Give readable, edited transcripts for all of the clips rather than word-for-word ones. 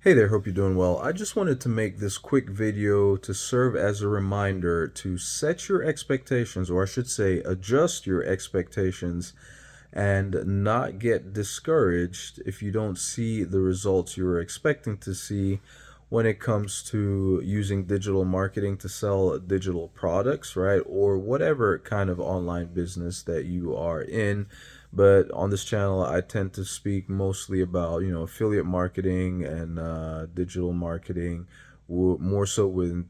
Hey there, hope you're doing well. I just wanted to make this quick video to serve as a reminder to set your expectations, or I should say, adjust your expectations and not get discouraged if you don't see the results you were expecting to see when it comes to using digital marketing to sell digital products, right? Or whatever kind of online business that you are in. But on this channel, I tend to speak mostly about, affiliate marketing and digital marketing, more so in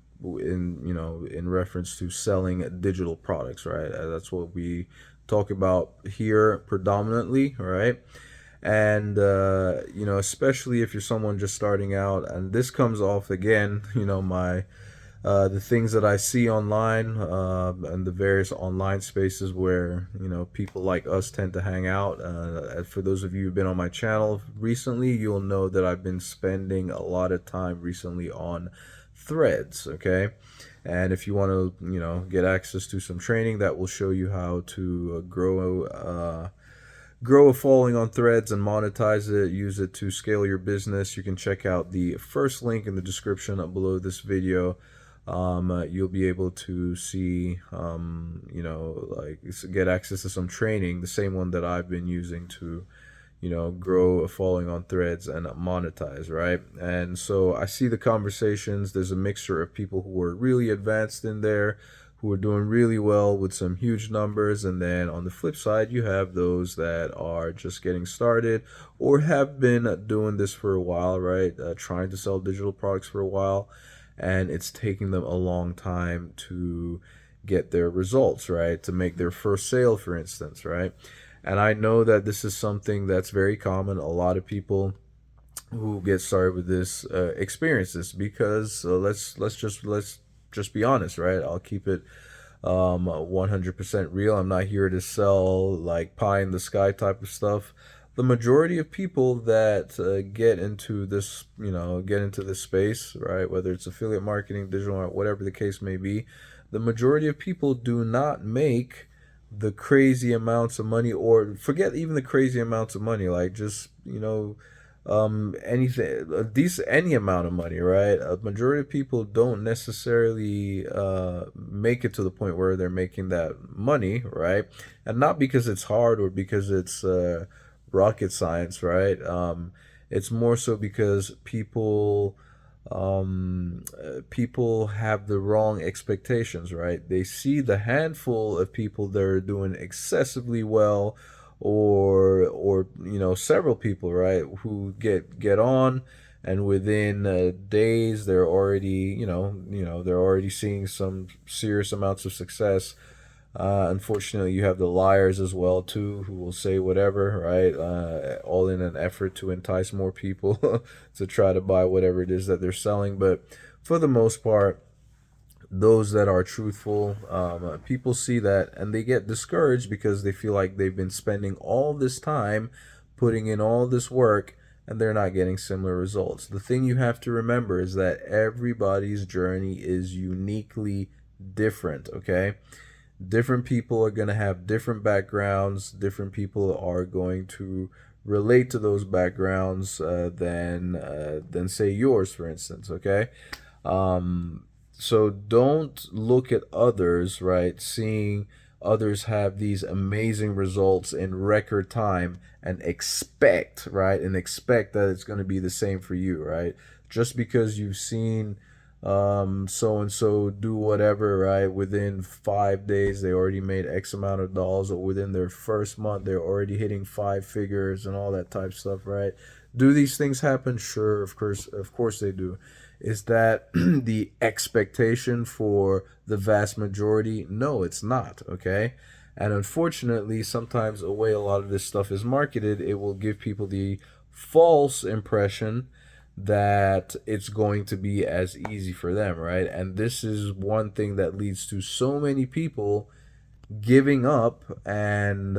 reference to selling digital products, right? That's what we talk about here predominantly, right? And especially if you're someone just starting out, and this comes off again, my the things that I see online and the various online spaces where people like us tend to hang out. For those of you who've been on my channel recently, you'll know that I've been spending a lot of time recently on Threads. Okay, and if you want to get access to some training that will show you how to grow a following on Threads and monetize it, use it to scale your business, you can check out the first link in the description below this video. You'll be able to see, like get access to some training, the same one that I've been using to, grow a following on Threads and monetize, right? And so I see the conversations. There's a mixture of people who are really advanced in there, who are doing really well with some huge numbers. And then on the flip side, you have those that are just getting started or have been doing this for a while, right? Trying to sell digital products for a while, and it's taking them a long time to get their results, right? To make their first sale, for instance, right? And I know that this is something that's very common. A lot of people who get started with this experience this because let's just be honest, right? I'll keep it 100% real. I'm not here to sell like pie in the sky type of stuff. The majority of people that get into this space, right? Whether it's affiliate marketing, digital, whatever the case may be, the majority of people do not make the crazy amounts of money, or forget even the crazy amounts of money, like just anything, a decent, any amount of money, right? A majority of people don't necessarily make it to the point where they're making that money, right? And not because it's hard or because it's rocket science, right? It's more so because people have the wrong expectations, right? They see the handful of people that are doing excessively well, or several people, right, who get on, and within days they're already they're already seeing some serious amounts of success. Unfortunately, you have the liars as well too, who will say whatever, right? All in an effort to entice more people to try to buy whatever it is that they're selling. But for the most part, those that are truthful, people see that and they get discouraged because they feel like they've been spending all this time putting in all this work and they're not getting similar results. The thing you have to remember is that everybody's journey is uniquely different, okay? Different people are going to have different backgrounds. Different people are going to relate to those backgrounds than say yours, for instance. Okay, so don't look at others, right? Seeing others have these amazing results in record time and expect, right? And expect that it's going to be the same for you, right? Just because you've seen so and so do whatever, right? Within 5 days, they already made X amount of dollars, or within their first month, they're already hitting five figures and all that type of stuff, right? Do these things happen? Sure, of course they do. Is that the expectation for the vast majority? No, it's not, okay? And unfortunately, sometimes the way a lot of this stuff is marketed, it will give people the false impression that it's going to be as easy for them, right? And this is one thing that leads to so many people giving up, and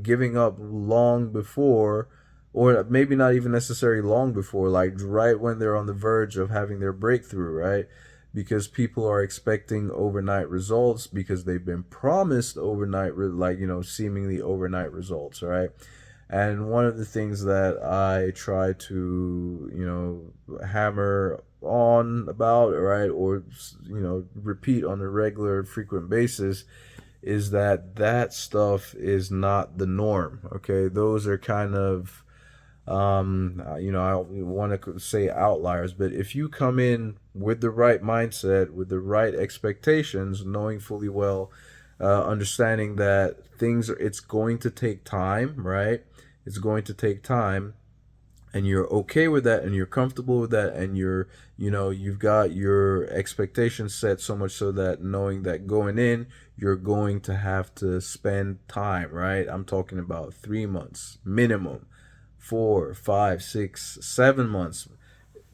giving up long before, or maybe not even necessarily long before, like right when they're on the verge of having their breakthrough, right? Because people are expecting overnight results because they've been promised overnight, like seemingly overnight results, right? And one of the things that I try to, hammer on about, right, or, repeat on a regular, frequent basis is that that stuff is not the norm. Okay. Those are kind of, I don't want to say outliers, but if you come in with the right mindset, with the right expectations, knowing fully well, understanding that it's going to take time, right? It's going to take time, and you're okay with that, and you're comfortable with that, and you've got your expectations set so much so that knowing that going in, you're going to have to spend time, right? I'm talking about 3 months minimum, 4, 5, 6, 7 months.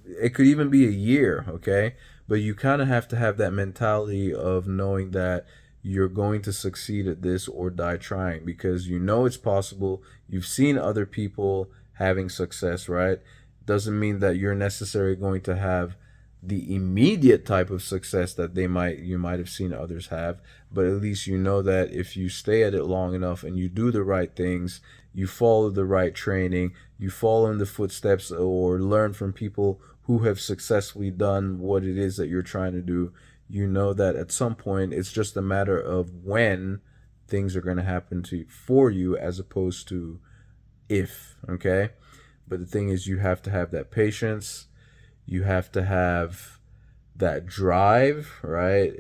It could even be a year, okay? But you kind of have to have that mentality of knowing that you're going to succeed at this or die trying, because you know it's possible. You've seen other people having success, right? Doesn't mean that you're necessarily going to have the immediate type of success that you might have seen others have, but at least you know that if you stay at it long enough and you do the right things, you follow the right training, you follow in the footsteps or learn from people who have successfully done what it is that you're trying to do, you know that at some point it's just a matter of when things are going to happen for you, as opposed to if. Okay. But the thing is, you have to have that patience, you have to have that drive, right?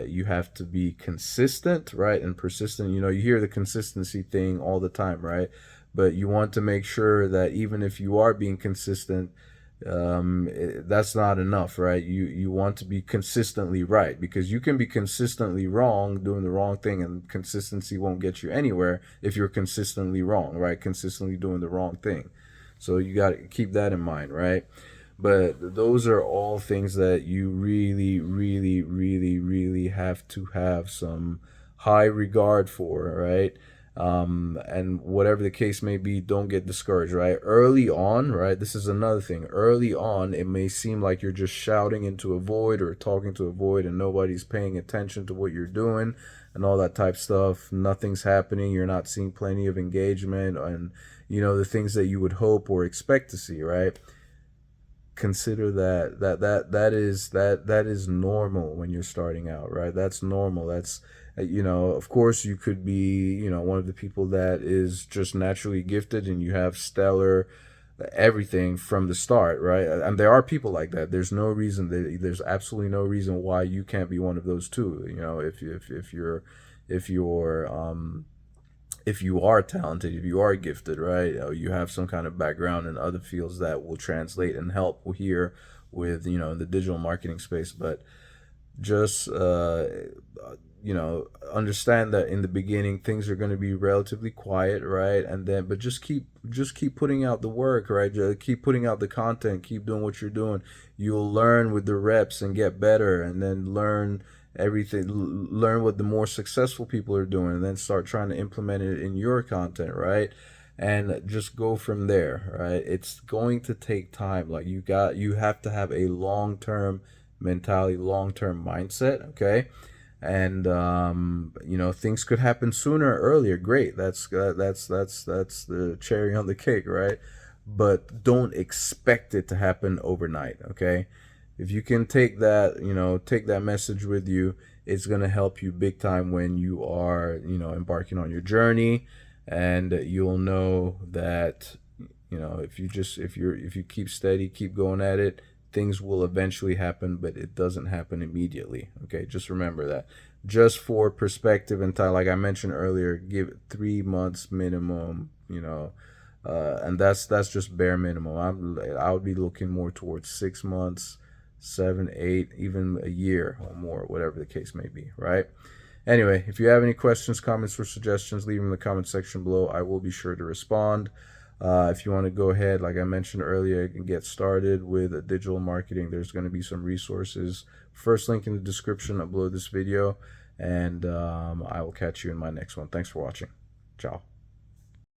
You have to be consistent, right? And persistent. You hear the consistency thing all the time, right? But you want to make sure that even if you are being consistent, that's not enough, right? You want to be consistently right, because you can be consistently wrong doing the wrong thing, and consistency won't get you anywhere if you're consistently wrong, right? Consistently doing the wrong thing. So you got to keep that in mind, right? But those are all things that you really, really, really, really have to have some high regard for, right? And whatever the case may be, don't get discouraged, right? Early on, right? This is another thing. Early on, it may seem like you're just shouting into a void or talking to a void, and nobody's paying attention to what you're doing and all that type stuff. Nothing's happening. You're not seeing plenty of engagement and, the things that you would hope or expect to see, right? Consider that is normal when you're starting out, right? That's normal. That's of course you could be one of the people that is just naturally gifted and you have stellar everything from the start, right? And there are people like that. There's absolutely no reason why you can't be one of those too. If you are talented, if you are gifted, right, you have some kind of background in other fields that will translate and help here with the digital marketing space. But just understand that in the beginning things are going to be relatively quiet, right? And then but just keep putting out the work, right? Just keep putting out the content, keep doing what you're doing. You'll learn with the reps and get better, and then learn what the more successful people are doing, and then start trying to implement it in your content, right? And just go from there, right? It's going to take time. Like you have to have a long-term mentality, long-term mindset, okay? And things could happen sooner or earlier. Great. That's the cherry on the cake, right? But don't expect it to happen overnight, okay? If you can take that message with you, it's going to help you big time when you are, embarking on your journey. And you'll know that, if you keep steady, keep going at it, things will eventually happen, but it doesn't happen immediately. Okay, just remember that. Just for perspective and time, like I mentioned earlier, give it 3 months minimum. And that's just bare minimum. I would be looking more towards 6 months, 7, 8, even a year or more, whatever the case may be, right? Anyway, if you have any questions, comments, or suggestions, leave them in the comment section below. I will be sure to respond. If you want to go ahead, like I mentioned earlier, and get started with digital marketing, there's going to be some resources. First link in the description below this video, and I will catch you in my next one. Thanks for watching. Ciao.